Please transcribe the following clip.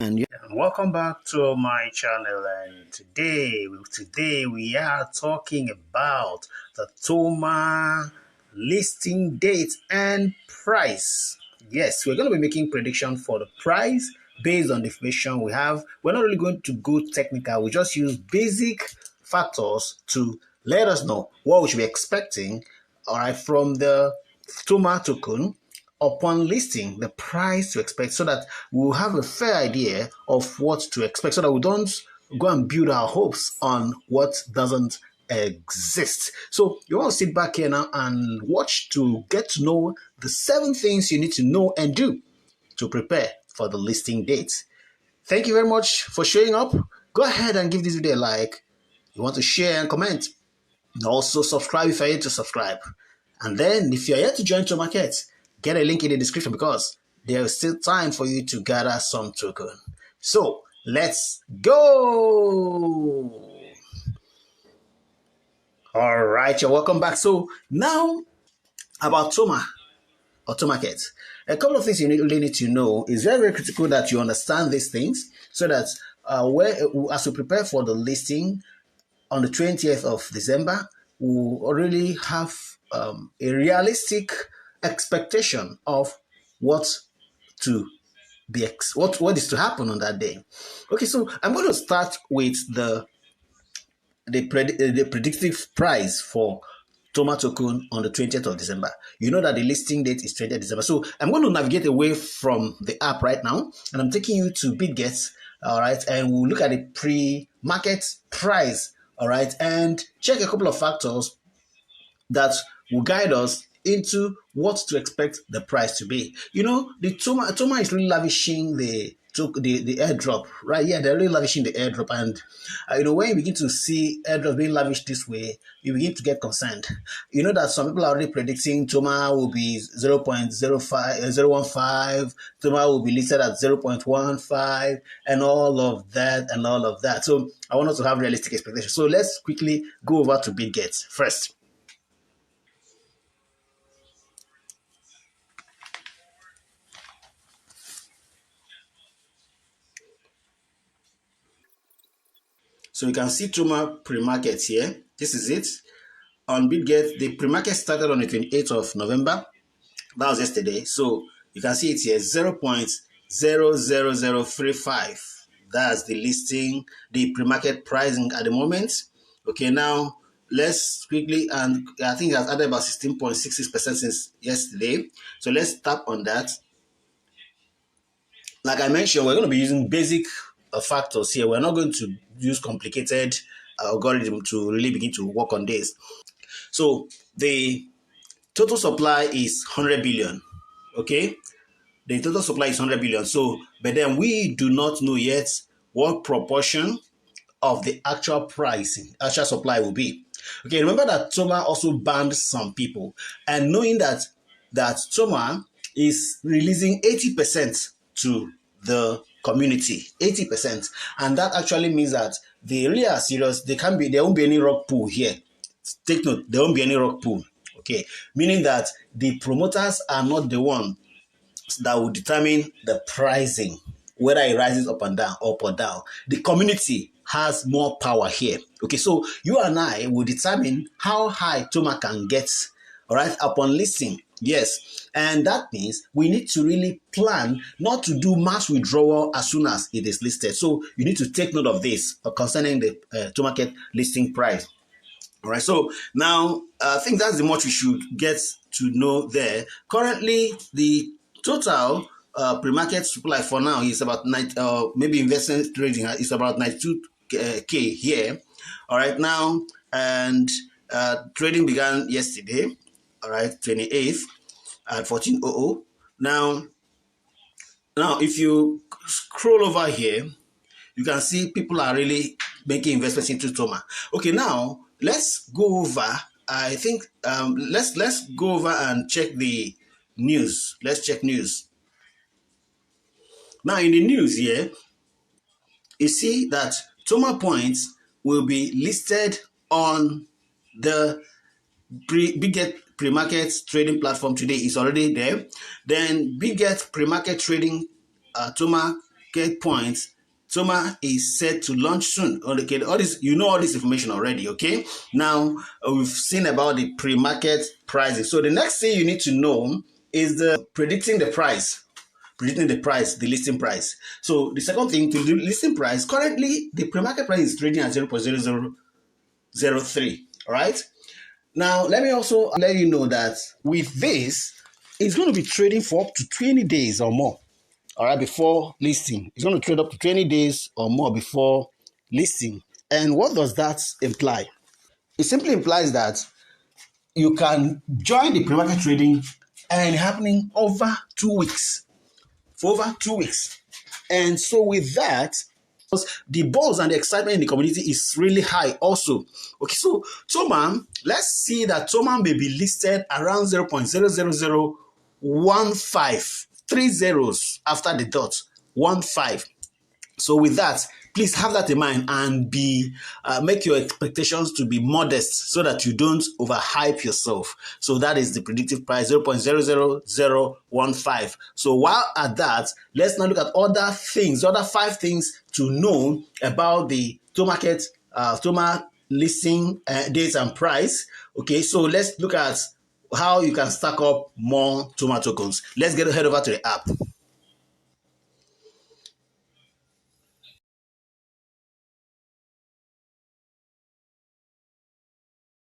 And welcome back to my channel. And today we are talking about the TOMA listing date and price. Yes, we're going to be making prediction for the price based on the information we have. We're not really going to go technical. We just use basic factors to let us know what we should be expecting, all right, from the TOMA token upon listing, the price to expect, so that we'll have a fair idea of what to expect, so that we don't go and build our hopes on what doesn't exist. So you want to sit back here now and watch to get to know the 7 things you need to know and do to prepare for the listing date. Thank you very much for showing up. Go ahead and give this video a like. You want to share and comment. And also subscribe if you're yet to subscribe. And then if you're yet to join TOMA, get a link in the description, because there is still time for you to gather some token. So let's go. All right, you're welcome back. So now about TOMA or TOMA. A couple of things you really need to know. Is very, very critical that you understand these things, so that as we prepare for the listing on the 20th of December, we'll really have a realistic expectation of what to be what is to happen on that day. Okay, so I'm going to start with the predictive price for TOMA token on the 20th of December. You know that the listing date is 20th December. So I'm going to navigate away from the app right now, and I'm taking you to Bitget, all right, and we'll look at the pre-market price, all right, and check a couple of factors that will guide us into what to expect the price to be. You know, the TOMA is really lavishing the airdrop, right? Yeah, they're really lavishing the airdrop, and when you begin to see airdrops being lavished this way, you begin to get concerned. You know that some people are already predicting TOMA will be 0.015, TOMA will be listed at 0.15, and all of that. So I want us to have realistic expectations. So let's quickly go over to Bitget first. So you can see TOMA pre-market here. This is it. On Bitget, the pre-market started on the 28th of November. That was yesterday. So you can see it here, 0.00035. That's the listing, the pre-market pricing at the moment. Okay, now let's quickly, and I think it has added about 16.66% since yesterday. So let's tap on that. Like I mentioned, we're going to be using basic factors here. We're not going to use complicated algorithm to really begin to work on this. So the total supply is 100 billion. Okay, the total supply is 100 billion. So, but then we do not know yet what proportion of the actual pricing, actual supply will be. Okay, remember that TOMA also banned some people, and knowing that TOMA is releasing 80% to the community, 80%, and that actually means that they really are serious. There won't be any rock pool here. Take note, there won't be any rock pool. Okay, meaning that the promoters are not the one that will determine the pricing, whether it rises up or down. The community has more power here. Okay, so you and I will determine how high TOMA can get, all right, upon listing. Yes, and that means we need to really plan not to do mass withdrawal as soon as it is listed. So you need to take note of this concerning the TOMA listing price. All right, so now I think that's the much we should get to know there. Currently, the total pre-market supply for now is about maybe investment trading is about 92K here. All right, now, and trading began yesterday. All right, 28th at 14:00. Now, if you scroll over here, you can see people are really making investments into TOMA. Okay, now let's go over. I think let's go over and check the news. Let's check news. Now in the news here, you see that TOMA points will be listed on the Bitget pre-market trading platform today. Is already there. Then Bitget pre-market trading TOMA get points, TOMA is set to launch soon. Okay, all this, you know all this information already. Okay, now we've seen about the pre-market pricing. So the next thing you need to know is the predicting the price, the listing price. So the second thing, to the listing price, currently the pre-market price is trading at 0.0003. All right. Now let me also let you know that with this, it's going to be trading for up to 20 days or more. All right, before listing. It's going to trade up to 20 days or more before listing. And what does that imply? It simply implies that you can join the pre-market trading and happening over 2 weeks. For over 2 weeks. And so with that, the buzz and the excitement in the community is really high also. Okay, so TOMA, let's see that TOMA may be listed around 0.00015, 3 zeros after the dot, 15. So with that, please have that in mind and make your expectations to be modest so that you don't overhype yourself. So that is the predictive price, 0.00015. So while at that, let's now look at other things, other 5 things to know about the TOMA listing dates and price. Okay, so let's look at how you can stack up more TOMA tokens. Let's head over to the app.